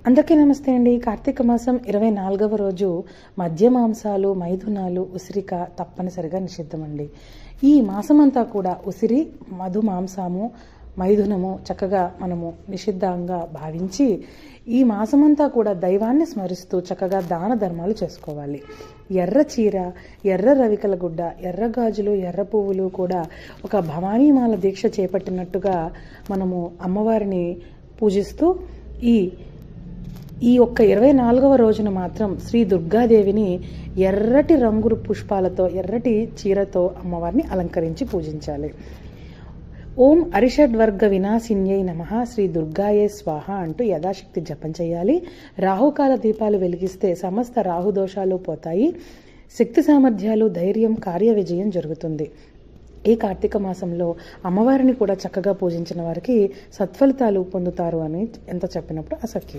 అందరికీ నమస్తే అండి. కార్తీక మాసం 24వ రోజు మద్య మాంసాలు, మైథునాలు, ఉసిరిక తప్పనిసరిగా నిషిద్ధమండి. ఈ మాసమంతా కూడా ఉసిరి, మధు మాంసము, మైథునము చక్కగా మనము నిషిద్ధంగా భావించి ఈ మాసమంతా కూడా దైవాన్ని స్మరిస్తూ చక్కగా దాన ధర్మాలు చేసుకోవాలి. ఎర్ర చీర, ఎర్ర రవికల గుడ్డ, ఎర్ర గాజులు, ఎర్ర పువ్వులు కూడా ఒక భవానీమాల దీక్ష చేపట్టినట్టుగా మనము అమ్మవారిని పూజిస్తూ ఈ ఒక్క 24వ రోజున మాత్రం శ్రీ దుర్గాదేవిని ఎర్రటి రంగు పుష్పాలతో, ఎర్రటి చీరతో అమ్మవారిని అలంకరించి పూజించాలి. ఓం అరిషడ్వర్గ వినాశిన్యై నమః శ్రీ దుర్గాయే స్వాహ అంటూ యథాశక్తి జపం చేయాలి. రాహుకాల దీపాలు వెలిగిస్తే సమస్త రాహుదోషాలు పోతాయి. శక్తి సామర్థ్యాలు, ధైర్యం, కార్య విజయం జరుగుతుంది. ఈ కార్తీక మాసంలో అమ్మవారిని కూడా చక్కగా పూజించిన వారికి సత్ఫలితాలు పొందుతారు అని ఎంత చెప్పినప్పుడు అసఖ్యం.